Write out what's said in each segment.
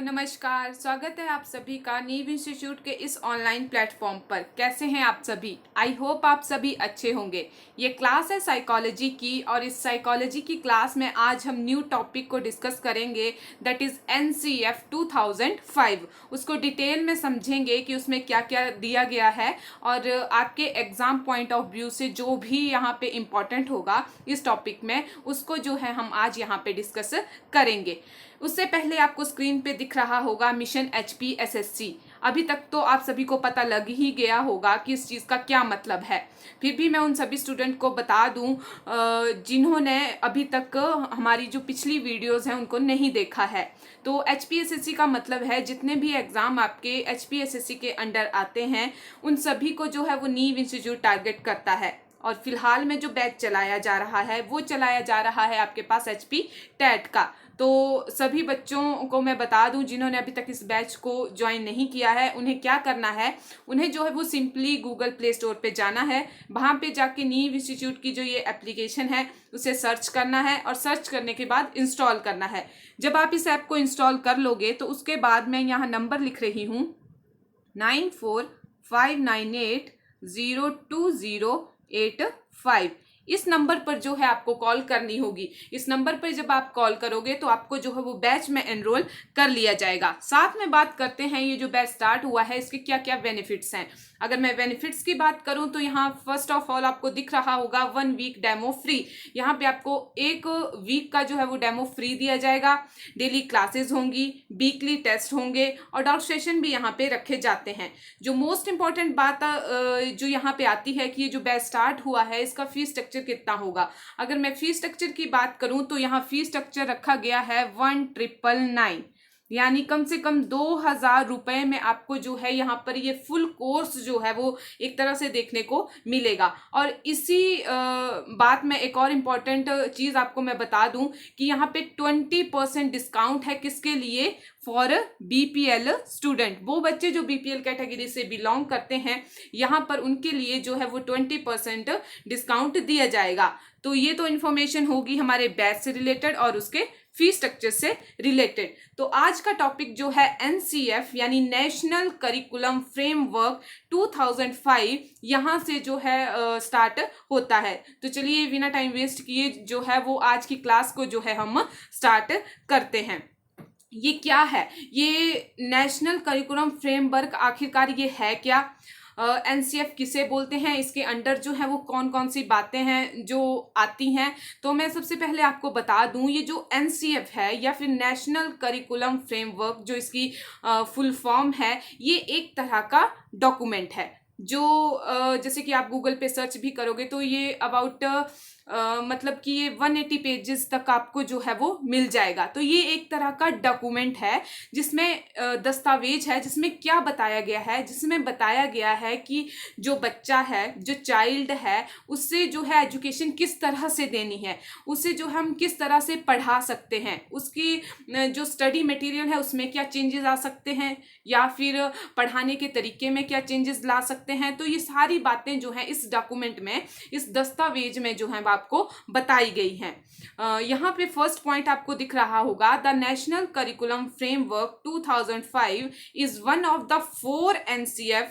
नमस्कार। स्वागत है आप सभी का नीव इंस्टीट्यूट के इस ऑनलाइन प्लेटफॉर्म पर। कैसे हैं आप सभी? आई होप आप सभी अच्छे होंगे। ये क्लास है साइकोलॉजी की और इस साइकोलॉजी की क्लास में आज हम न्यू टॉपिक को डिस्कस करेंगे, दैट इज NCF 2005। उसको डिटेल में समझेंगे कि उसमें क्या क्या दिया गया है और आपके एग्जाम पॉइंट ऑफ व्यू से जो भी यहाँ पे इम्पोर्टेंट होगा इस टॉपिक में, उसको जो है हम आज यहाँ पे डिस्कस करेंगे। उससे पहले आपको स्क्रीन पे दिख रहा होगा मिशन HPSSC। अभी तक तो आप सभी को पता लग ही गया होगा कि इस चीज़ का क्या मतलब है। फिर भी मैं उन सभी स्टूडेंट को बता दूं जिन्होंने अभी तक हमारी जो पिछली वीडियोस हैं उनको नहीं देखा है। तो HPSSC का मतलब है जितने भी एग्ज़ाम आपके HPSSC के अंडर आते हैं उन सभी को जो है वो नीव इंस्टीट्यूट टारगेट करता है। और फिलहाल में जो बैच चलाया जा रहा है वो चलाया जा रहा है आपके पास HP टेट का। तो सभी बच्चों को मैं बता दूं जिन्होंने अभी तक इस बैच को ज्वाइन नहीं किया है, उन्हें क्या करना है, उन्हें जो है वो सिंपली गूगल प्ले स्टोर पे जाना है। वहाँ पे जाके नीव इंस्टीट्यूट की जो ये एप्लीकेशन है उसे सर्च करना है और सर्च करने के बाद इंस्टॉल करना है। जब आप इस ऐप को इंस्टॉल कर लोगे तो उसके बाद मैं यहाँ नंबर लिख रही हूँ 9459802085। इस नंबर पर जो है आपको कॉल करनी होगी। इस नंबर पर जब आप कॉल करोगे तो आपको जो है वो बैच में एनरोल कर लिया जाएगा। साथ में बात करते हैं ये जो बैच स्टार्ट हुआ है इसके क्या क्या बेनिफिट्स हैं। अगर मैं बेनिफिट्स की बात करूं तो यहाँ फर्स्ट ऑफ ऑल आपको दिख रहा होगा 1 वीक डेमो फ्री। यहाँ पे आपको 1 वीक का जो है वो डेमो फ्री दिया जाएगा। डेली क्लासेस होंगी, वीकली टेस्ट होंगे और डाउट सेशन भी यहाँ पे रखे जाते हैं। जो मोस्ट इंपॉर्टेंट बात जो यहाँ पे आती है कि ये जो बैच स्टार्ट हुआ है इसका फीस स्ट्रक्चर कितना होगा। अगर मैं फीस स्ट्रक्चर की बात करूं तो यहाँ फीस स्ट्रक्चर रखा गया है 1999, यानी कम से कम 2000 रुपए में आपको जो है यहाँ पर ये फुल कोर्स जो है वो एक तरह से देखने को मिलेगा। और इसी बात में एक और इम्पॉर्टेंट चीज़ आपको मैं बता दूं कि यहाँ पे 20% डिस्काउंट है। किसके लिए? For BPL student. वो बच्चे जो BPL कैटेगरी से बिलोंग करते हैं यहाँ पर उनके लिए जो है वो 20% डिस्काउंट दिया जाएगा। तो ये तो इन्फॉर्मेशन होगी हमारे बैच से रिलेटेड और उसके फीस स्ट्रक्चर से रिलेटेड। तो आज का टॉपिक जो है NCF यानी नेशनल करिकुलम फ्रेमवर्क 2005 यहाँ से जो है स्टार्ट होता है। तो चलिए बिना टाइम वेस्ट किए जो है वो आज की क्लास को जो है हम स्टार्ट करते हैं। ये क्या है? ये नेशनल करिकुलम फ्रेमवर्क आखिरकार ये है क्या? NCF किसे बोलते हैं? इसके अंडर जो है वो कौन कौन सी बातें हैं जो आती हैं? तो मैं सबसे पहले आपको बता दूं ये जो NCF है या फिर नेशनल करिकुलम फ्रेमवर्क जो इसकी फुल फॉर्म है, ये एक तरह का डॉक्यूमेंट है जो जैसे कि आप गूगल पे सर्च भी करोगे तो ये अबाउट मतलब कि ये 180 पेजेस तक आपको जो है वो मिल जाएगा। तो ये एक तरह का डॉक्यूमेंट है जिसमें दस्तावेज है, जिसमें क्या बताया गया है, जिसमें बताया गया है कि जो बच्चा है, जो चाइल्ड है, उससे जो है एजुकेशन किस तरह से देनी है, उसे जो हम किस तरह से पढ़ा सकते हैं, उसकी जो स्टडी मटेरियल है उसमें क्या चेंजेस आ सकते हैं या फिर पढ़ाने के तरीके में क्या चेंजेस ला सकते हैं। तो ये सारी बातें जो हैं इस डॉक्यूमेंट में, इस दस्तावेज में जो है आपको बताई गई हैं। यहाँ पे फर्स्ट पॉइंट आपको दिख रहा होगा, the national curriculum framework 2005 is one of the 4 NCF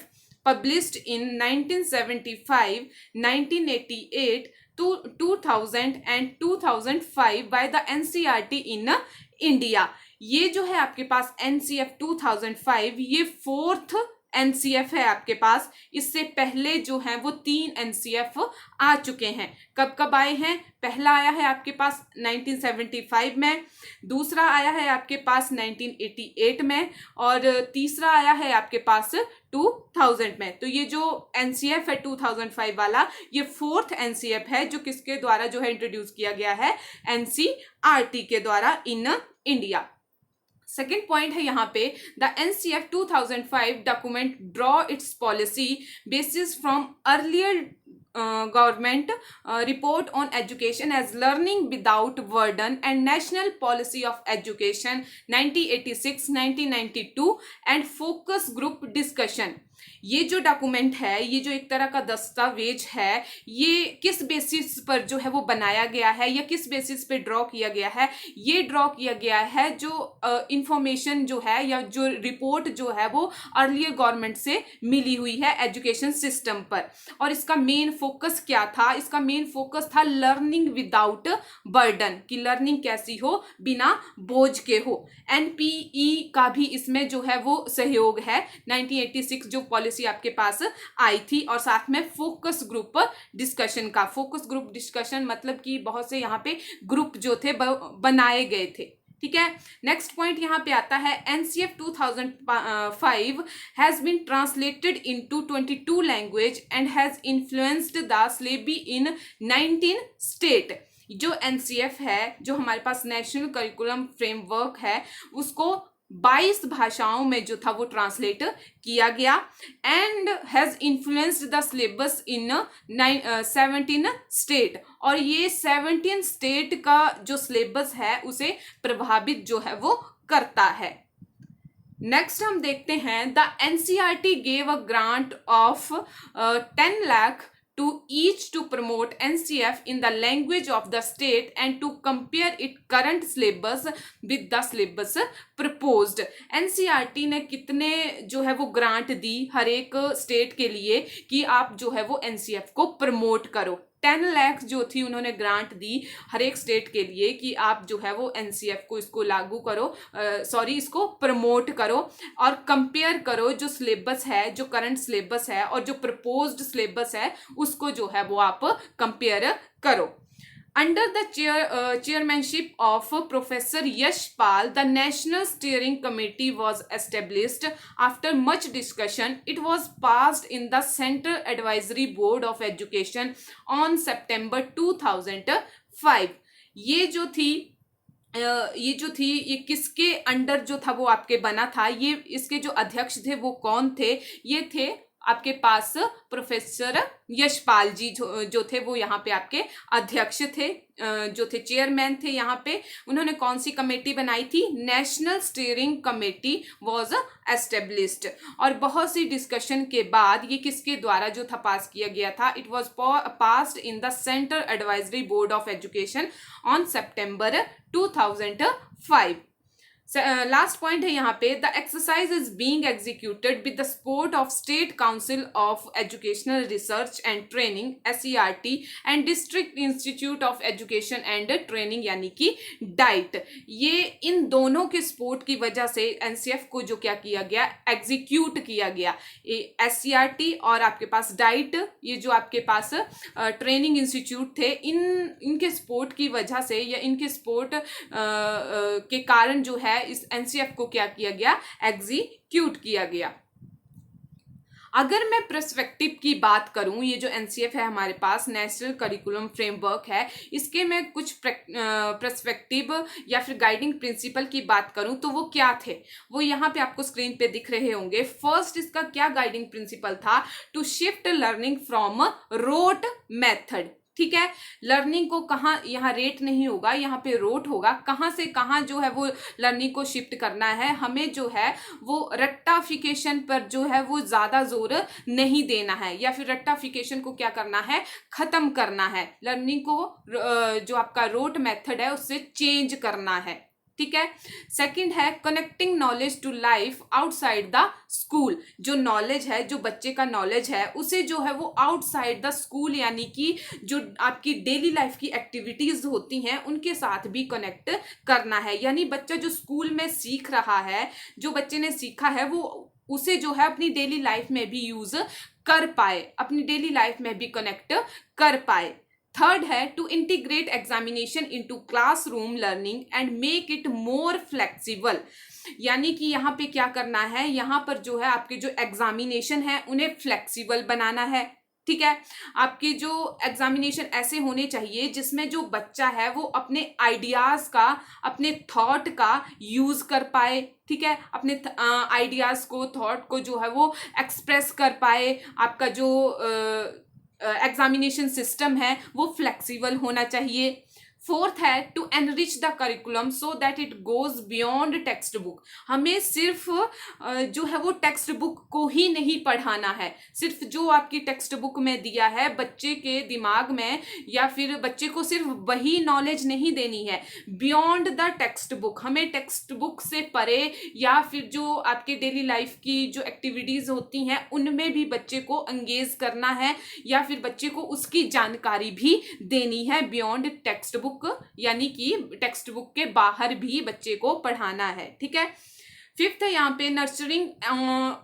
published in 1975, 1988, 2000 and 2005 by the NCERT in India। ये जो है आपके पास NCF 2005 ये 4th NCF है आपके पास। इससे पहले जो है वो 3 NCF आ चुके हैं। कब कब आए हैं? पहला आया है आपके पास 1975 में, दूसरा आया है आपके पास 1988 में और तीसरा आया है आपके पास 2000 में। तो ये जो NCF है 2005 वाला, ये 4th NCF है जो किसके द्वारा जो है इंट्रोड्यूस किया गया है? NCERT के द्वारा इन इंडिया। सेकेंड पॉइंट है यहाँ पे, the NCF 2005 document draw it's policy basis from earlier government report on education as learning without burden and national policy of education 1986 1992 and focus group discussion। ये जो document है, ये जो एक तरह का दस्तावेज है, ये किस बेसिस पर जो है वो बनाया गया है या किस बेसिस पे ड्रॉ किया गया है? ये ड्रॉ किया गया है जो इंफॉर्मेशन जो है या जो रिपोर्ट जो है वो अर्लियर गवर्नमेंट से मिली हुई है एजुकेशन सिस्टम पर। और इसका मेन फोकस क्या था? इसका मेन फोकस था लर्निंग विदाउट बर्डन, कि लर्निंग कैसी हो, बिना बोझ के हो। एनपीई का भी इसमें जो है वो सहयोग है। 1986 जो पॉलिसी आपके पास आई थी, और साथ में फोकस ग्रुप डिस्कशन का। फोकस ग्रुप डिस्कशन मतलब कि बहुत से यहाँ पे ग्रुप जो थे बनाए गए थे। ठीक है, नेक्स्ट पॉइंट यहाँ पे आता है NCF 2005 has been translated into 22 language and has influenced the syllabus in 19 state. जो एनसीएफ है, जो हमारे पास नेशनल करिकुलम फ्रेमवर्क है, उसको 22 भाषाओं में जो था वो ट्रांसलेट किया गया and has influenced the syllabus in 17 state. और ये 17 स्टेट का जो सिलेबस है उसे प्रभावित जो है वो करता है। नेक्स्ट हम देखते हैं the NCERT gave a grant of 10 lakh to each to promote NCF in the language of the state and to compare its current syllabus with the syllabus proposed। NCERT ने कितने जो है वो ग्रांट दी हर एक स्टेट के लिए कि आप जो है वो NCF को प्रमोट करो। 10 लाख जो थी उन्होंने ग्रांट दी हर एक स्टेट के लिए कि आप जो है वो एनसीएफ को इसको लागू करो, इसको प्रमोट करो और कंपेयर करो जो सिलेबस है, जो करंट सिलेबस है और जो प्रपोज्ड सिलेबस है उसको जो है वो आप कंपेयर करो। Under the chairmanship of Professor Yashpal, the National Steering Committee was established. After much discussion, it was passed in the Central Advisory Board of Education on September 2005. ये जो थी ये किसके अंडर जो था वो आपके बना था? ये इसके जो अध्यक्ष थे वो कौन थे? ये थे आपके पास प्रोफेसर यशपाल जी जो थे वो यहाँ पे आपके अध्यक्ष थे, जो थे चेयरमैन थे यहाँ पे। उन्होंने कौन सी कमेटी बनाई थी? National steering committee was established. और बहुत सी डिस्कशन के बाद ये किसके द्वारा जो था पास किया गया था? It was passed in the central advisory board of education on September 2005। Last point है यहाँ पे the exercise is being executed with the support of state council of educational research and training SERT and district institute of education and training यानी कि diet. ये इन दोनों के support की वजह से एनसीएफ को जो क्या किया गया, एग्जीक्यूट किया गया। SERT और आपके पास डाइट, ये जो आपके पास ट्रेनिंग इंस्टीट्यूट थे, इनके सपोर्ट की वजह से या इनके सपोर्ट के कारण जो है इस एनसीएफ को क्या किया गया, एग्जीक्यूट किया गया। अगर मैं पर्सपेक्टिव की बात करूं, ये जो एनसीएफ है हमारे पास नेशनल करिकुलम फ्रेमवर्क है, इसके मैं कुछ पर्सपेक्टिव या फिर गाइडिंग प्रिंसिपल की बात करूं तो वो क्या थे, वो यहाँ पे आपको स्क्रीन पे दिख रहे होंगे। फर्स्ट इसका क्या गाइडिंग प्रिंसिपल था? To shift learning from rote method. ठीक है, लर्निंग को कहाँ, यहाँ रेट नहीं होगा, यहाँ पे रोट होगा। कहाँ से कहाँ जो है वो लर्निंग को शिफ्ट करना है? हमें जो है वो रट्टाफिकेशन पर जो है वो ज़्यादा जोर नहीं देना है, या फिर रट्टाफिकेशन को क्या करना है, ख़त्म करना है। लर्निंग को जो आपका रोट मेथड है उससे चेंज करना है। ठीक है, सेकंड है connecting knowledge to life outside the school. जो नॉलेज है, जो बच्चे का नॉलेज है, उसे जो है वो आउटसाइड द स्कूल यानी कि जो आपकी डेली लाइफ की एक्टिविटीज होती हैं उनके साथ भी कनेक्ट करना है। यानी बच्चा जो स्कूल में सीख रहा है, जो बच्चे ने सीखा है वो उसे जो है अपनी डेली लाइफ में भी यूज कर पाए, अपनी डेली लाइफ में भी कनेक्ट कर पाए। थर्ड है to integrate examination into classroom learning and make it more flexible. यानी कि यहाँ पे क्या करना है, यहाँ पर जो है आपके जो एग्जामिनेशन है उन्हें फ्लेक्सिबल बनाना है। ठीक है, आपके जो एग्जामिनेशन ऐसे होने चाहिए जिसमें जो बच्चा है वो अपने आइडियाज का, अपने थॉट का यूज कर पाए। ठीक है, अपने आइडियाज को, थॉट को जो है वो एक्सप्रेस कर पाए। आपका जो एग्जामिनेशन सिस्टम है वो फ्लेक्सिबल होना चाहिए। फोर्थ है to enrich the curriculum so that it goes beyond textbook. हमें सिर्फ जो है वो टेक्स्ट बुक को ही नहीं पढ़ाना है, सिर्फ जो आपकी टेक्स्ट बुक में दिया है बच्चे के दिमाग में, या फिर बच्चे को सिर्फ वही नॉलेज नहीं देनी है, बियॉन्ड द टेक्स्ट बुक, हमें टेक्स्ट बुक से परे या फिर जो आपके डेली लाइफ की जो एक्टिविटीज होती हैं उनमें भी बच्चे को एंगेज करना है, या फिर बच्चे को उसकी जानकारी भी देनी है बियॉन्ड टेक्स्ट बुक, यानी कि टेक्स्ट बुक के बाहर भी बच्चे को पढ़ाना है। ठीक है। फिफ्थ है यहाँ पे nurturing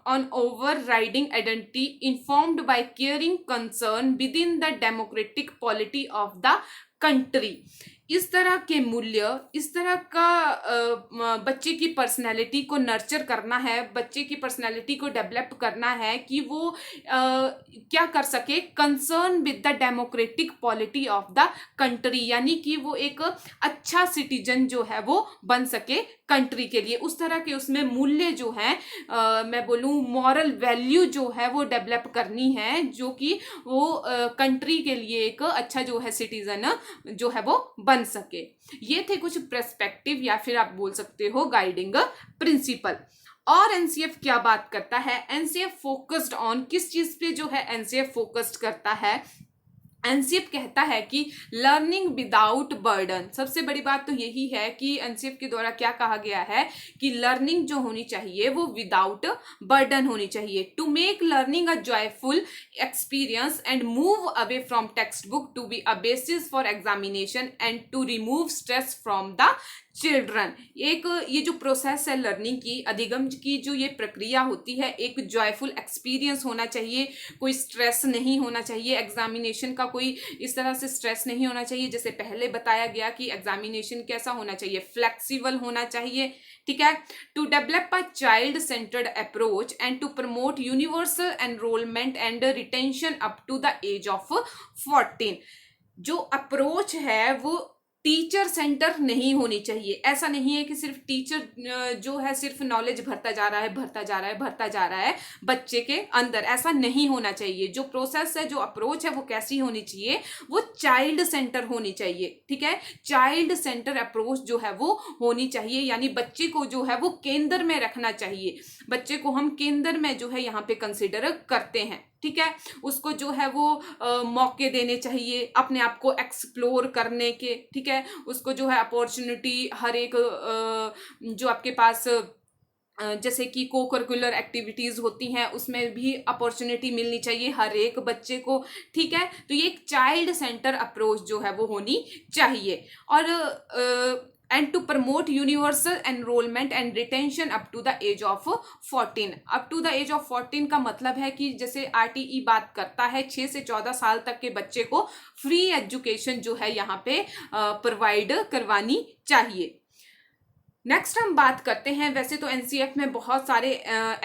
on overriding identity informed by caring concern within the democratic polity of the country. इस तरह के मूल्य, इस तरह का बच्चे की पर्सनैलिटी को नर्चर करना है, बच्चे की पर्सनैलिटी को डेवलप करना है कि वो क्या कर सके, concern with the democratic polity of the country, यानी कि वो एक अच्छा सिटीजन जो है वो बन सके कंट्री के लिए। उस तरह के उसमें मूल्य जो है मैं बोलूँ मॉरल वैल्यू जो है वो डेवलप करनी है, जो कि वो कंट्री के लिए एक अच्छा जो है सिटीजन जो है वो बन सके। ये थे कुछ पर्सपेक्टिव या फिर आप बोल सकते हो गाइडिंग प्रिंसिपल। और एनसीएफ क्या बात करता है, एनसीएफ फोकस्ड ऑन किस चीज पे जो है एनसीएफ फोकस्ड करता है, एनसीएफ कहता है कि लर्निंग विदाउट बर्डन। सबसे बड़ी बात तो यही है कि एनसीएफ के द्वारा क्या कहा गया है कि लर्निंग जो होनी चाहिए वो विदाउट बर्डन होनी चाहिए, to make learning a joyful experience and move away from textbook to be a basis for examination and to remove stress from the children. एक ये जो प्रोसेस है लर्निंग की, अधिगम की जो ये प्रक्रिया होती है, एक जॉयफुल एक्सपीरियंस होना चाहिए, कोई स्ट्रेस नहीं होना चाहिए, एग्जामिनेशन का कोई इस तरह से स्ट्रेस नहीं होना चाहिए। जैसे पहले बताया गया कि एग्जामिनेशन कैसा होना चाहिए, फ्लेक्सिबल होना चाहिए। ठीक है। To develop a child centred approach and to promote universal enrolment and retention up to the age of 14। जो अप्रोच है वो टीचर सेंटर नहीं होनी चाहिए। ऐसा नहीं है कि सिर्फ टीचर जो है सिर्फ नॉलेज भरता जा रहा है भरता जा रहा है बच्चे के अंदर, ऐसा नहीं होना चाहिए। जो प्रोसेस है, जो अप्रोच है वो कैसी होनी चाहिए, वो चाइल्ड सेंटर होनी चाहिए। ठीक है। चाइल्ड सेंटर अप्रोच जो है वो होनी चाहिए, यानी बच्चे को जो है वो केंद्र में रखना चाहिए। बच्चे को हम केंद्र में जो है यहाँ पे कंसिडर करते हैं। ठीक है। उसको जो है वो मौके देने चाहिए अपने आप को एक्सप्लोर करने के। ठीक है। उसको जो है अपॉर्चुनिटी हर एक जो आपके पास जैसे कि को करिकुलर एक्टिविटीज़ होती हैं उसमें भी अपॉर्चुनिटी मिलनी चाहिए हर एक बच्चे को। ठीक है। तो ये एक चाइल्ड सेंटर अप्रोच जो है वो होनी चाहिए। और and to promote universal enrollment and retention up to the age of 14। up to the age of 14 का मतलब है कि जैसे आरटीई बात करता है 6 से 14 साल तक के बच्चे को फ्री एजुकेशन जो है यहाँ पे प्रोवाइड करवानी चाहिए। नेक्स्ट हम बात करते हैं, वैसे तो एनसीएफ में बहुत सारे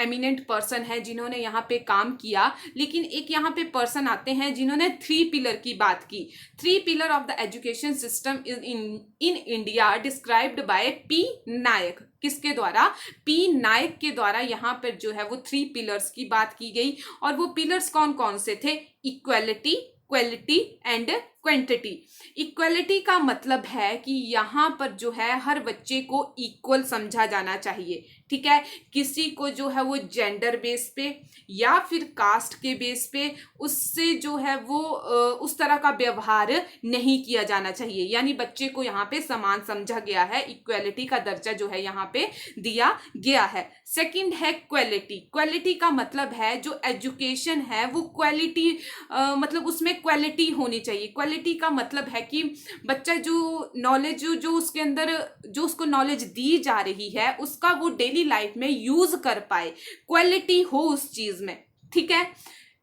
एमिनेंट पर्सन हैं जिन्होंने यहाँ पे काम किया, लेकिन एक यहाँ पे पर्सन आते हैं जिन्होंने 3 पिलर की बात की। 3 pillar of the education system in India described by P Naik. किसके द्वारा? पी नायक के द्वारा यहाँ पर जो है वो 3 पिलर्स की बात की गई। और वो पिलर्स कौन कौन से थे? Equality, quality and quantity. Equality का मतलब है कि यहाँ पर जो है हर बच्चे को इक्वल समझा जाना चाहिए। ठीक है। किसी को जो है वो जेंडर बेस पे या फिर कास्ट के बेस पे उससे जो है वो उस तरह का व्यवहार नहीं किया जाना चाहिए, यानी बच्चे को यहाँ पे समान समझा गया है। इक्वालिटी का दर्जा जो है यहाँ पे दिया गया है। सेकंड है क्वालिटी। क्वालिटी का मतलब है जो एजुकेशन है वो क्वालिटी मतलब उसमें क्वालिटी होनी चाहिए। क्वालिटी का मतलब है कि बच्चा जो नॉलेज जो उसके अंदर जो उसको नॉलेज दी जा रही है उसका वो डेली लाइफ में यूज कर पाए, क्वालिटी हो उस चीज में। ठीक है।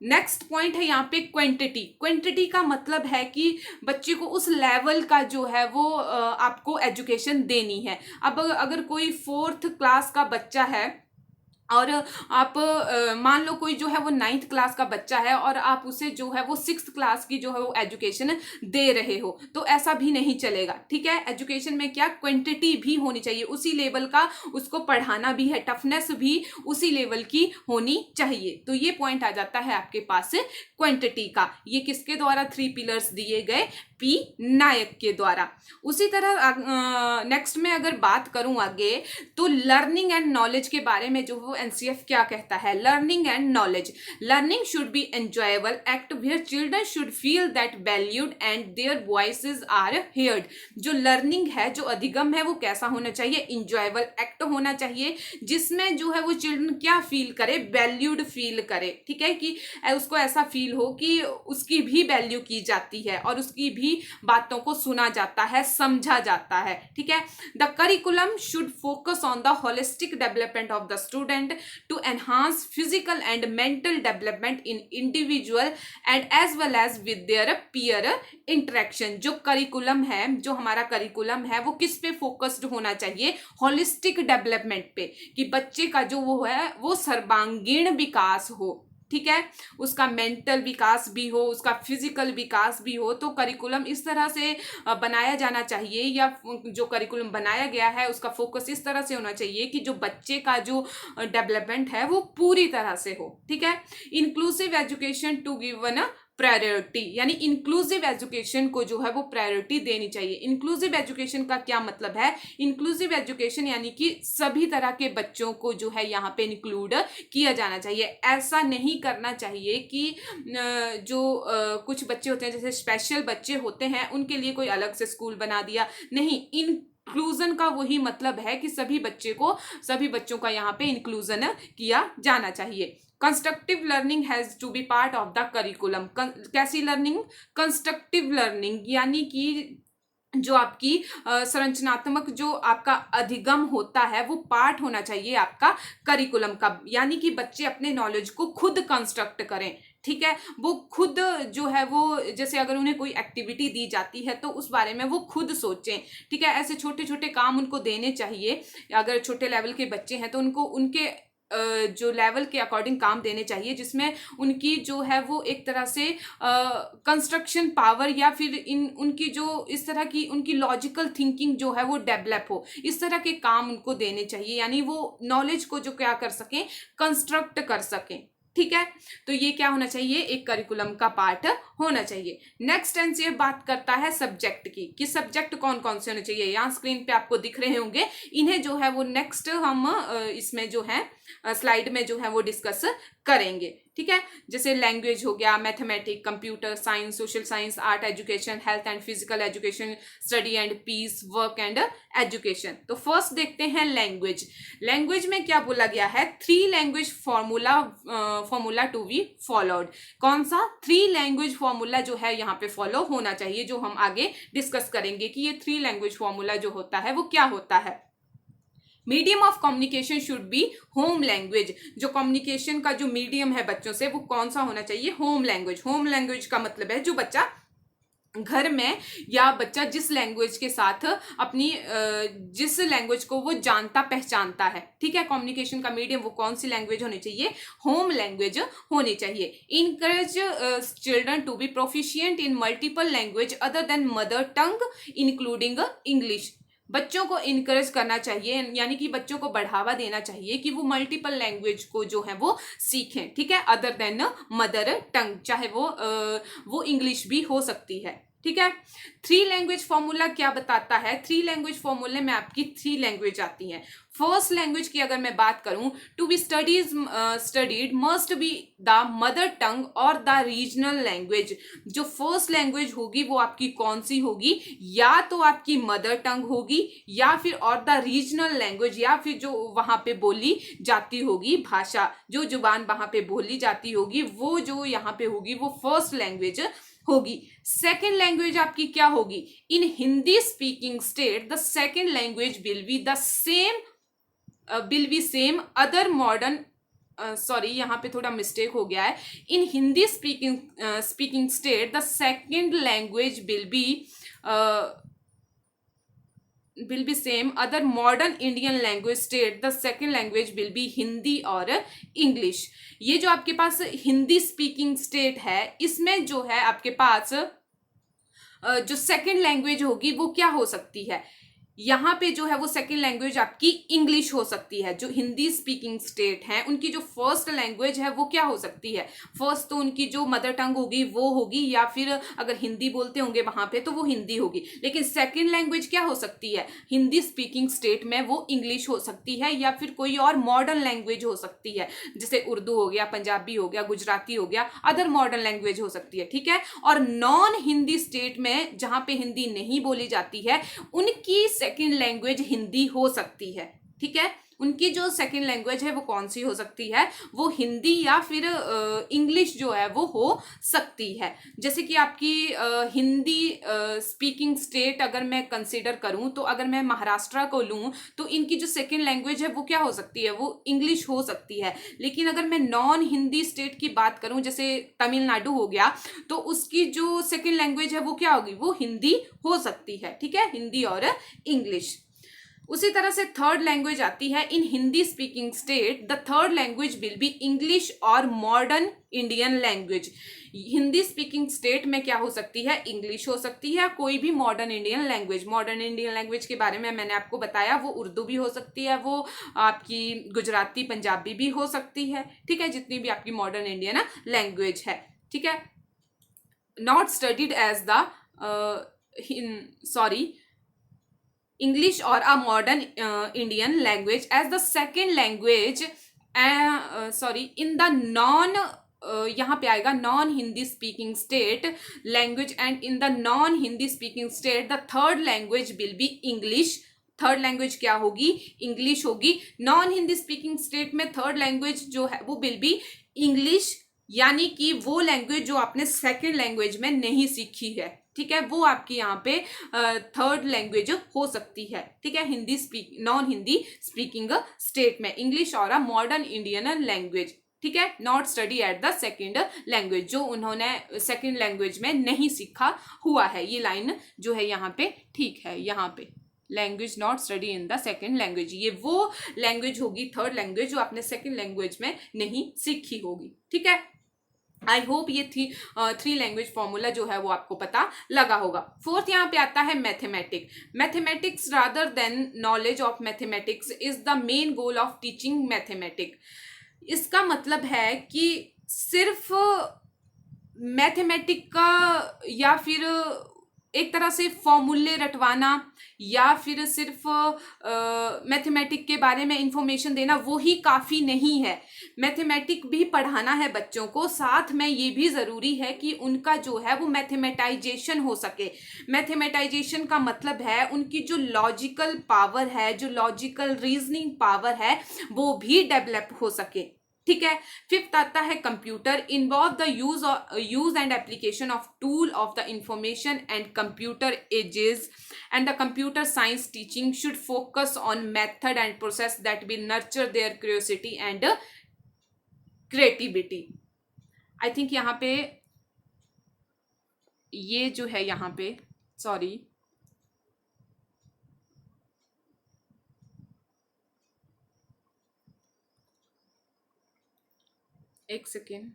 नेक्स्ट पॉइंट है यहाँ पे क्वांटिटी। क्वांटिटी का मतलब है कि बच्चे को उस लेवल का जो है वो आपको एजुकेशन देनी है। अब अगर कोई 4th क्लास का बच्चा है और आप मान लो कोई जो है वो 9th क्लास का बच्चा है और आप उसे जो है वो 6th क्लास की जो है वो एजुकेशन दे रहे हो, तो ऐसा भी नहीं चलेगा। ठीक है, एजुकेशन में क्या क्वांटिटी भी होनी चाहिए, उसी लेवल का उसको पढ़ाना भी है, टफनेस भी उसी लेवल की होनी चाहिए। तो ये पॉइंट आ जाता है आपके पास क्वांटिटी का। ये किसके द्वारा 3 पिलर्स दिए गए? पी नायक के द्वारा। उसी तरह नेक्स्ट में अगर बात करूं आगे, तो लर्निंग एंड नॉलेज के बारे में जो वो एनसीएफ क्या कहता है? Learning and knowledge, learning should be enjoyable act where children should feel that valued and their voices are heard. जो लर्निंग है, जो अधिगम है, वो कैसा होना चाहिए? इंजॉयबल एक्ट होना चाहिए, जिसमें जो है वो चिल्ड्रन क्या फील करे? वैल्यूड फील करे। ठीक है, कि उसको ऐसा फील हो कि उसकी भी वैल्यू की जाती है और उसकी भी बातों को सुना जाता है, समझा जाता है। ठीक है, the curriculum should focus on the holistic development of the student to enhance physical and mental development in individual and as well as with their peer interaction. जो करिकुलम है, जो हमारा करिकुलम है, वो किस पे फोकस्ड होना चाहिए? होलिस्टिक डेवलपमेंट पे, कि बच्चे का जो वो है वो सर्वांगीण विकास हो। ठीक है, उसका मेंटल विकास भी हो, उसका फिजिकल विकास भी हो। तो करिकुलम इस तरह से बनाया जाना चाहिए, या जो करिकुलम बनाया गया है उसका फोकस इस तरह से होना चाहिए कि जो बच्चे का जो डेवलपमेंट है वो पूरी तरह से हो। ठीक है, inclusive education to given priority, यानी इंक्लूसिव एजुकेशन को जो है वो प्रायोरिटी देनी चाहिए। इंक्लूसिव एजुकेशन का क्या मतलब है? इंक्लूसिव एजुकेशन यानी कि सभी तरह के बच्चों को जो है यहाँ पे इंक्लूड किया जाना चाहिए। ऐसा नहीं करना चाहिए कि जो कुछ बच्चे होते हैं, जैसे स्पेशल बच्चे होते हैं, उनके लिए कोई अलग से स्कूल बना दिया। नहीं, इंक्लूजन का वही मतलब है कि सभी बच्चों का यहाँ पे इंक्लूजन किया जाना चाहिए। Constructive learning has to be part of the curriculum. कैसी लर्निंग? कंस्ट्रक्टिव लर्निंग, यानी कि जो आपकी संरचनात्मक जो आपका अधिगम होता है वो पार्ट होना चाहिए आपका करिकुलम का, यानी कि बच्चे अपने नॉलेज को खुद कंस्ट्रक्ट करें। ठीक है, वो खुद जो है वो, जैसे अगर उन्हें कोई एक्टिविटी दी जाती है तो उस बारे में वो खुद सोचें। ठीक है, ऐसे छोटे छोटे काम उनको देने चाहिए। अगर छोटे लेवल के बच्चे हैं तो उनको उनके जो लेवल के अकॉर्डिंग काम देने चाहिए, जिसमें उनकी जो है वो एक तरह से कंस्ट्रक्शन पावर, या फिर उनकी जो इस तरह की उनकी लॉजिकल थिंकिंग जो है वो डेवलप हो। इस तरह के काम उनको देने चाहिए, यानी वो नॉलेज को जो क्या कर सकें? कंस्ट्रक्ट कर सकें। ठीक है, तो ये क्या होना चाहिए? एक करिकुलम का पार्ट होना चाहिए। नेक्स्ट एनसीएफ बात करता है सब्जेक्ट की, कि सब्जेक्ट कौन कौन से होने चाहिए। यहाँ स्क्रीन पे आपको दिख रहे होंगे, इन्हें जो है वो नेक्स्ट हम इसमें जो है स्लाइड में जो है वो डिस्कस करेंगे। ठीक है, जैसे लैंग्वेज हो गया, mathematics, computer science, social science, art education, health and physical education, study and peace, work and education. तो फर्स्ट देखते हैं लैंग्वेज। लैंग्वेज में क्या बोला गया है? 3 language formula to be followed. कौन सा? 3 लैंग्वेज फॉर्मूला जो है यहाँ पे फॉलो होना चाहिए, जो हम आगे डिस्कस करेंगे कि ये 3 लैंग्वेज फॉर्मूला जो होता है वो क्या होता है। Medium of communication should be home language. जो कम्युनिकेशन का जो मीडियम है बच्चों से, वो कौन सा होना चाहिए? Home language. होम लैंग्वेज का मतलब है जो बच्चा घर में, या बच्चा जिस लैंग्वेज के साथ अपनी जिस लैंग्वेज को वो जानता पहचानता है। ठीक है, कम्युनिकेशन का मीडियम वो कौन सी लैंग्वेज होनी चाहिए? होम लैंग्वेज होनी चाहिए। Encourage children to be proficient in multiple language other than mother tongue including English. बच्चों को इनकरेज करना चाहिए, यानी कि बच्चों को बढ़ावा देना चाहिए कि वो मल्टीपल लैंग्वेज को जो है वो सीखें। ठीक है, अदर देन मदर टंग, चाहे वो इंग्लिश भी हो सकती है। ठीक है, 3 लैंग्वेज फॉर्मूला क्या बताता है? 3 लैंग्वेज फॉर्मूले में आपकी 3 लैंग्वेज आती हैं। फर्स्ट लैंग्वेज की अगर मैं बात करूं, to be studied must be the mother tongue और द रीजनल लैंग्वेज। जो फर्स्ट लैंग्वेज होगी वो आपकी कौन सी होगी? या तो आपकी मदर टंग होगी, या फिर और द रीजनल लैंग्वेज, या फिर जो वहां पे बोली जाती होगी भाषा, जो जुबान वहां पे बोली जाती होगी, वो जो यहाँ पे होगी वो फर्स्ट लैंग्वेज होगी। सेकेंड लैंग्वेज आपकी क्या होगी? In Hindi speaking state the second language will be same other modern, sorry यहाँ पे थोड़ा मिस्टेक हो गया है। In Hindi speaking state the second language will be will be same. Other modern Indian language state, the second language will be Hindi और English. ये जो आपके पास हिंदी स्पीकिंग स्टेट है, इसमें जो है आपके पास जो सेकंड लैंग्वेज होगी वो क्या हो सकती है, यहाँ पे जो है वो सेकंड लैंग्वेज आपकी इंग्लिश हो सकती है. जो हिंदी स्पीकिंग स्टेट हैं उनकी जो फर्स्ट लैंग्वेज है वो क्या हो सकती है, फर्स्ट तो उनकी जो मदर टंग होगी वो होगी, या फिर अगर हिंदी बोलते होंगे वहां पे तो वो हिंदी होगी. लेकिन सेकंड लैंग्वेज क्या हो सकती है, हिंदी स्पीकिंग स्टेट में वो इंग्लिश हो सकती है, या फिर कोई और मॉडर्न लैंग्वेज हो सकती है, जैसे उर्दू हो गया, पंजाबी हो गया, गुजराती हो गया, अदर मॉडर्न लैंग्वेज हो सकती है. ठीक है. और नॉन हिंदी स्टेट में जहां पे हिंदी नहीं बोली जाती है उनकी सेकंड लैंग्वेज हिंदी हो सकती है. ठीक है. उनकी जो सेकंड लैंग्वेज है वो कौन सी हो सकती है, वो हिंदी या फिर इंग्लिश जो है वो हो सकती है. जैसे कि आपकी हिंदी स्पीकिंग स्टेट अगर मैं कंसीडर करूं तो अगर मैं महाराष्ट्र को लूं तो इनकी जो सेकंड लैंग्वेज है वो क्या हो सकती है, वो इंग्लिश हो सकती है. लेकिन अगर मैं नॉन हिंदी स्टेट की बात करूं जैसे तमिलनाडु हो गया तो उसकी जो सेकंड लैंग्वेज है वो क्या होगी, वो हिंदी हो सकती है. ठीक है. हिंदी और इंग्लिश. उसी तरह से थर्ड लैंग्वेज आती है in Hindi speaking state, the third language will be English और modern Indian language. Hindi speaking state में क्या हो सकती है, इंग्लिश हो सकती है, कोई भी modern Indian language. Modern Indian language के बारे में मैंने आपको बताया, वो उर्दू भी हो सकती है, वो आपकी गुजराती पंजाबी भी हो सकती है. ठीक है. जितनी भी आपकी मॉडर्न इंडियन लैंग्वेज है. ठीक है. Not studied as the English or a modern Indian language as the second language, in the non यहाँ पे आएगा non Hindi speaking state language, and in the non Hindi speaking state the third language will be English. Third language क्या होगी, English होगी. Non Hindi speaking state में third language जो है वो विल बी इंग्लिश, यानी कि वो लैंग्वेज जो आपने सेकंड लैंग्वेज में नहीं सीखी है. ठीक है. वो आपकी यहाँ पे थर्ड लैंग्वेज हो सकती है. ठीक है. Hindi non Hindi speaking state में इंग्लिश और अ मॉडर्न इंडियन लैंग्वेज. ठीक है. Not study at the second language, जो उन्होंने सेकंड लैंग्वेज में नहीं सीखा हुआ है. ये लाइन जो है यहाँ पे ठीक है. यहाँ पे language not study in the second language, ये वो लैंग्वेज होगी थर्ड लैंग्वेज जो आपने सेकंड लैंग्वेज में नहीं सीखी होगी. ठीक है. आई होप ये थ्री लैंग्वेज फॉर्मूला जो है वो आपको पता लगा होगा. फोर्थ यहाँ पे आता है mathematics. Mathematics rather than knowledge of mathematics is the main goal of teaching mathematics. इसका मतलब है कि सिर्फ मैथमेटिक का या फिर एक तरह से फॉर्मूले रटवाना या फिर सिर्फ मैथमेटिक के बारे में इंफॉर्मेशन देना वो ही काफ़ी नहीं है. मैथमेटिक भी पढ़ाना है बच्चों को, साथ में ये भी ज़रूरी है कि उनका जो है वो मैथमेटाइजेशन हो सके. मैथमेटाइजेशन का मतलब है उनकी जो लॉजिकल पावर है, जो लॉजिकल रीजनिंग पावर है वो भी डेवलप हो सके. ठीक है. फिफ्थ आता है computer. Involve the use and application of tool of the information and computer ages, and the computer science teaching should focus on method and process that will nurture their curiosity and creativity. I think यहाँ पे ये जो है यहाँ पे sorry एक second.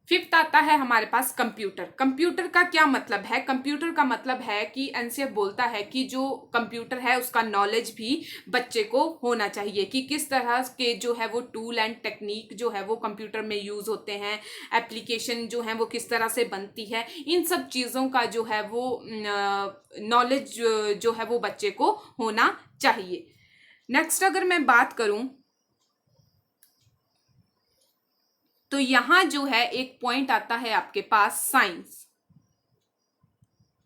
Fifth आता है हमारे पास कंप्यूटर. कंप्यूटर का क्या मतलब है, कंप्यूटर का मतलब है कि एनसीएफ बोलता है कि जो कंप्यूटर है उसका नॉलेज भी बच्चे को होना चाहिए कि किस तरह के जो है वो टूल एंड टेक्निक जो है वो कंप्यूटर में यूज होते हैं, एप्लीकेशन जो है वो किस तरह से बनती है, इन सब चीज़ों का जो है वो नॉलेज जो है वो बच्चे को होना चाहिए. नेक्स्ट अगर मैं बात करूं तो यहां जो है एक पॉइंट आता है आपके पास साइंस.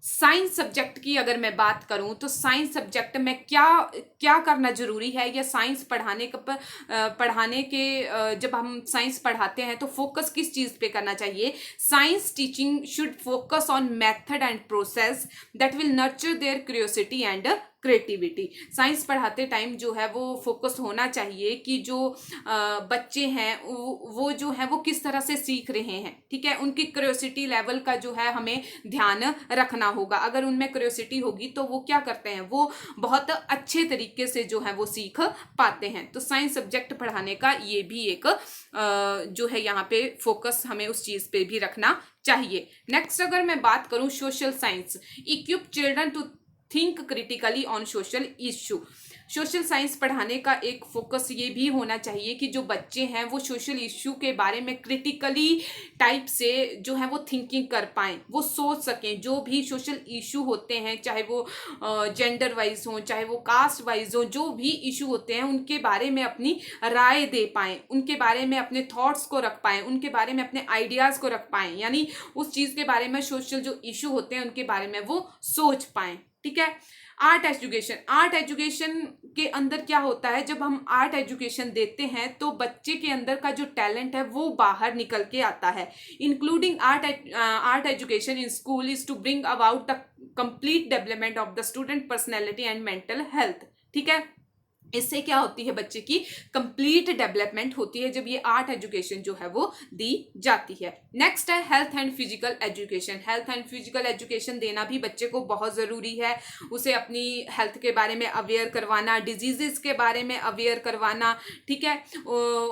साइंस सब्जेक्ट की अगर मैं बात करूं तो साइंस सब्जेक्ट में क्या क्या करना जरूरी है, या साइंस पढ़ाने के जब हम साइंस पढ़ाते हैं तो फोकस किस चीज़ पे करना चाहिए। Science teaching should focus on method and process that will nurture their curiosity and creativity. Science पढ़ाते टाइम जो है वो फोकस होना चाहिए कि जो बच्चे हैं वो जो है वो किस तरह से सीख रहे हैं, ठीक है। उनकी क्यूरियोसिटी लेवल का जो है हमें ध्यान रखना होगा। अगर उनमें क्यूरियोसिटी होगी तो वो क्या करते हैं, वो बहुत अच्छे तरीके से जो है वो सीख पाते हैं। तो साइंस सब्जेक्ट पढ़ाने का ये भी एक जो है यहाँ पे फोकस हमें उस चीज़ पे भी रखना चाहिए। नेक्स्ट अगर मैं बात करूँ social science, equip children to think critically on social issue. Social science पढ़ाने का एक फोकस ये भी होना चाहिए कि जो बच्चे हैं वो सोशल इशू के बारे में क्रिटिकली टाइप से जो है वो थिंकिंग कर पाएँ, वो सोच सकें। जो भी सोशल इशू होते हैं, चाहे वो जेंडर वाइज हों, चाहे वो कास्ट वाइज हों, जो भी इशू होते हैं उनके बारे में अपनी राय दे पाएँ, उनके बारे में अपने थॉट्स को रख पाएँ, उनके बारे में अपने आइडियाज़ को रख पाएँ, यानी उस चीज़ के बारे में, सोशल जो इशू होते हैं उनके बारे में वो सोच पाएँ, ठीक है। आर्ट एजुकेशन, आर्ट एजुकेशन के अंदर क्या होता है, जब हम आर्ट एजुकेशन देते हैं तो बच्चे के अंदर का जो टैलेंट है वो बाहर निकल के आता है। Including art education in school is to bring about the complete development of the student personality and mental health, ठीक है। इससे क्या होती है, बच्चे की कंप्लीट डेवलपमेंट होती है जब ये आर्ट एजुकेशन जो है वो दी जाती है। नेक्स्ट है health and physical education. Health and physical education देना भी बच्चे को बहुत ज़रूरी है। उसे अपनी हेल्थ के बारे में अवेयर करवाना, डिजीजेस के बारे में अवेयर करवाना, ठीक है।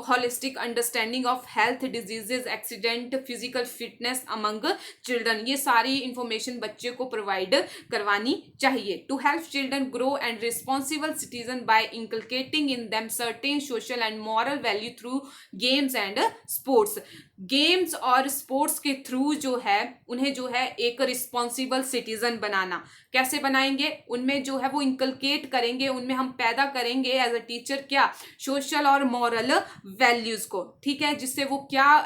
Holistic understanding of health, diseases, accident, physical fitness among children, ये सारी इंफॉर्मेशन बच्चे को प्रोवाइड करवानी चाहिए। To help children grow and responsible citizen by inculcating in them certain social and moral value through games and sports। Games और sports के through जो है उन्हें जो है एक रिस्पॉन्सिबल सिटीजन बनाना। कैसे बनाएंगे, उनमें जो है वो इंकलकेट करेंगे, उनमें हम पैदा करेंगे एज अ टीचर क्या, सोशल और मॉरल वैल्यूज को, ठीक है। जिससे वो क्या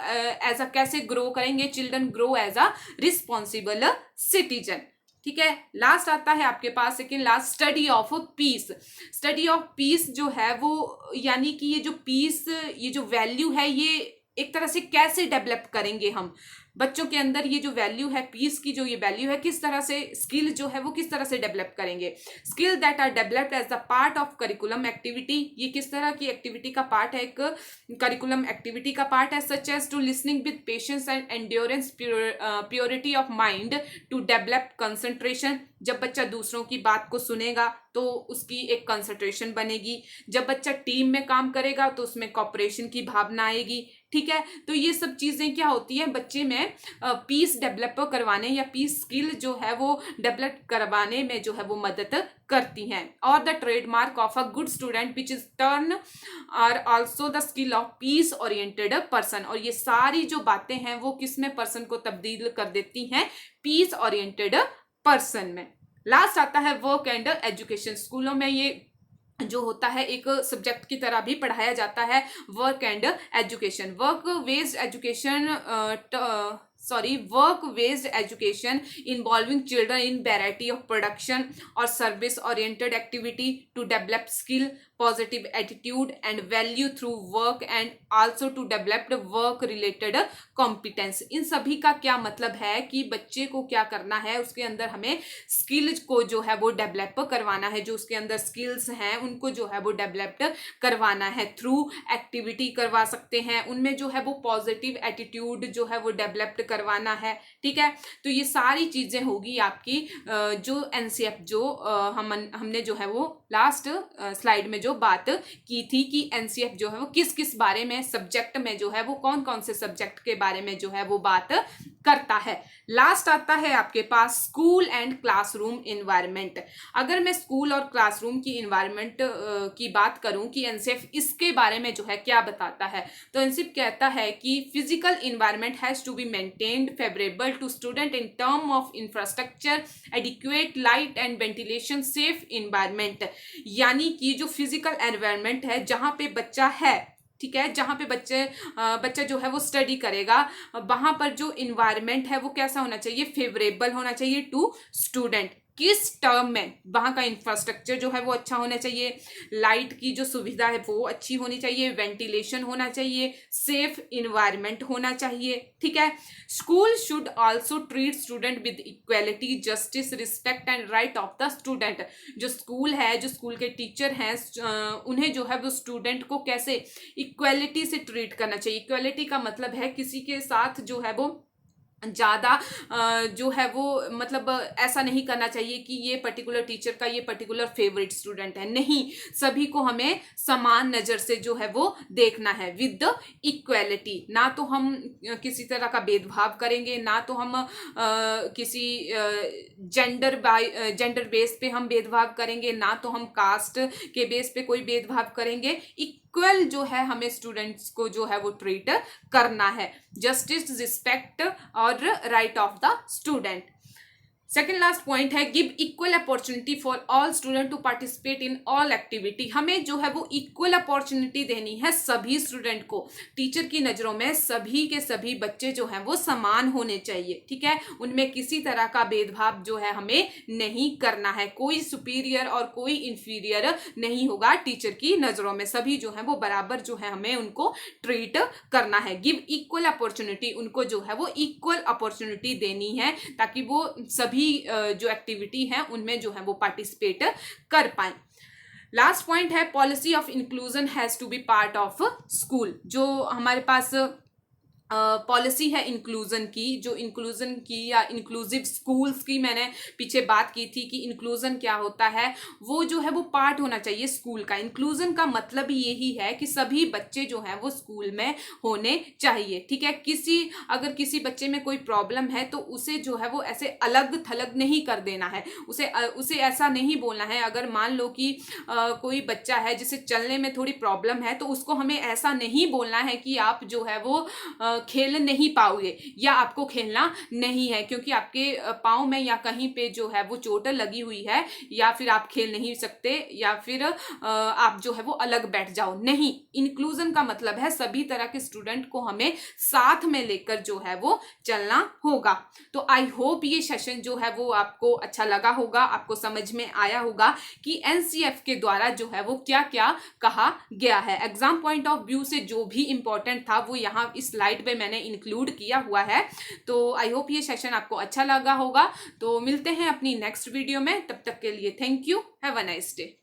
एज अ कैसे ग्रो करेंगे, children grow as a responsible citizen, ठीक है। लास्ट आता है आपके पास second last, study of peace. Study of peace जो है वो यानी कि ये जो पीस, ये जो वैल्यू है, ये एक तरह से कैसे डेवलप करेंगे हम बच्चों के अंदर, ये जो वैल्यू है पीस की, जो ये वैल्यू है, किस तरह से स्किल जो है वो किस तरह से डेवलप करेंगे। Skill that are developed as the part of curriculum activity, ये किस तरह की एक्टिविटी का पार्ट है, एक करिकुलम एक्टिविटी का पार्ट है। Such as to listening with patience and endurance, purity of mind, to develop concentration. जब बच्चा दूसरों की बात को सुनेगा तो उसकी एक कंसंट्रेशन बनेगी। जब बच्चा टीम में काम करेगा तो उसमें कॉपरेशन की भावना आएगी, ठीक है। तो ये सब चीज़ें क्या होती हैं, बच्चे में पीस डेवलप करवाने या पीस स्किल जो है वो डेवलप करवाने में जो है वो मदद करती हैं। और the trademark of a good student which is turn are also the skill of peace oriented person. और ये सारी जो बातें हैं वो किस में पर्सन को तब्दील कर देती हैं, पीस ओरिएंटेड पर्सन में। लास्ट आता है वर्क एंड एजुकेशन। स्कूलों में ये जो होता है एक सब्जेक्ट की तरह भी पढ़ाया जाता है, work and education. Work based education involving children in variety of production और service oriented activity to develop skill, positive attitude and value through work and also to developed work related competence. इन सभी का क्या मतलब है कि बच्चे को क्या करना है, उसके अंदर हमें स्किल्स को जो है वो डेवलप करवाना है। जो उसके अंदर स्किल्स हैं उनको जो है वो डेवलप्ड करवाना है, थ्रू एक्टिविटी करवा सकते हैं। उनमें जो है वो पॉजिटिव एटीट्यूड जो है वो डेवलप्ड करवाना है, ठीक है। तो ये सारी चीजें होगी आपकी जो एनसीएफ जो हमने जो है वो लास्ट स्लाइड में जो बात की थी कि एनसीएफ जो है वो किस किस बारे में सब्जेक्ट में जो है वो कौन कौन से सब्जेक्ट के बारे में जो है वो बात करता है। लास्ट आता है आपके पास स्कूल एंड क्लासरूम इन्वायरमेंट। अगर मैं स्कूल और क्लासरूम की इन्वायरमेंट की बात करूं कि एनसीएफ इसके बारे में जो है क्या बताता है, तो एनसीएफ कहता है कि physical environment has to be maintained favourable to student in term of infrastructure, adequate light and ventilation, safe environment. यानी कि जो फिजिकल एनवायरमेंट है जहां पे बच्चा है ठीक है, जहाँ पे बच्चा जो है वो स्टडी करेगा, वहां पर जो इन्वायरमेंट है वो कैसा होना चाहिए, फेवरेबल होना चाहिए टू स्टूडेंट। किस टर्म में, वहां का इंफ्रास्ट्रक्चर जो है वो अच्छा होना चाहिए, लाइट की जो सुविधा है वो अच्छी होनी चाहिए, वेंटिलेशन होना चाहिए, सेफ इन्वायरमेंट होना चाहिए। ठीक है, school should also treat student with equality, justice, respect and right of the student. जो स्कूल है, जो स्कूल के टीचर हैं, उन्हें जो है वो स्टूडेंट को कैसे इक्वालिटी से ट्रीट करना चाहिए। इक्वालिटी का मतलब है किसी के साथ जो है वो ज़्यादा जो है वो मतलब ऐसा नहीं करना चाहिए कि ये पर्टिकुलर टीचर का ये पर्टिकुलर फेवरेट स्टूडेंट है, नहीं, सभी को हमें समान नज़र से जो है वो देखना है विद द इक्वालिटी। ना तो हम किसी तरह का भेदभाव करेंगे, ना तो हम किसी जेंडर बेस पे हम भेदभाव करेंगे, ना तो हम कास्ट के बेस पे कोई भेदभाव करेंगे। इक्वल जो है हमें स्टूडेंट्स को जो है वो ट्रीट करना है, जस्टिस, रिस्पेक्ट और right of the student. Second last point है give equal opportunity for all student to participate in all activity. हमें जो है वो इक्वल अपॉर्चुनिटी देनी है सभी स्टूडेंट को। टीचर की नज़रों में सभी के सभी बच्चे जो हैं वो समान होने चाहिए। ठीक है, उनमें किसी तरह का भेदभाव जो है हमें नहीं करना है, कोई सुपीरियर और कोई इंफीरियर नहीं होगा टीचर की नज़रों में, सभी जो है वो बराबर जो है हमें उनको ट्रीट करना है। गिव इक्वल अपॉर्चुनिटी, उनको जो है वो इक्वल अपॉर्चुनिटी देनी है ताकि वो सभी जो एक्टिविटी है उनमें जो है वो पार्टिसिपेट कर पाए। लास्ट पॉइंट है policy of inclusion has to be part of school. जो हमारे पास पॉलिसी है इंक्लूजन की, जो इंक्लूजन की या इंक्लूसिव स्कूल्स की मैंने पीछे बात की थी कि इंक्लूजन क्या होता है, वो जो है वो पार्ट होना चाहिए स्कूल का। इंक्लूजन का मतलब यही है कि सभी बच्चे जो हैं वो स्कूल में होने चाहिए। ठीक है, अगर किसी बच्चे में कोई प्रॉब्लम है तो उसे जो है वो ऐसे अलग थलग नहीं कर देना है, उसे ऐसा नहीं बोलना है। अगर मान लो कि कोई बच्चा है जिसे चलने में थोड़ी प्रॉब्लम है तो उसको हमें ऐसा नहीं बोलना है कि आप जो है वो खेल नहीं पाओगे या आपको खेलना नहीं है क्योंकि आपके पाँव में या कहीं पे जो है वो चोट लगी हुई है, या फिर आप खेल नहीं सकते, या फिर आप जो है वो अलग बैठ जाओ। नहीं, इंक्लूजन का मतलब है सभी तरह के स्टूडेंट को हमें साथ में लेकर जो है वो चलना होगा। तो आई होप ये सेशन जो है वो आपको अच्छा लगा होगा, आपको समझ में आया होगा कि एनसीएफ के द्वारा जो है वो क्या क्या कहा गया है। एग्जाम पॉइंट ऑफ व्यू से जो भी इंपॉर्टेंट था वो यहाँ इस स्लाइड पे मैंने इंक्लूड किया हुआ है। तो आई होप ये सेशन आपको अच्छा लगा होगा। तो मिलते हैं अपनी नेक्स्ट वीडियो में, तब तक के लिए thank you, have a nice day.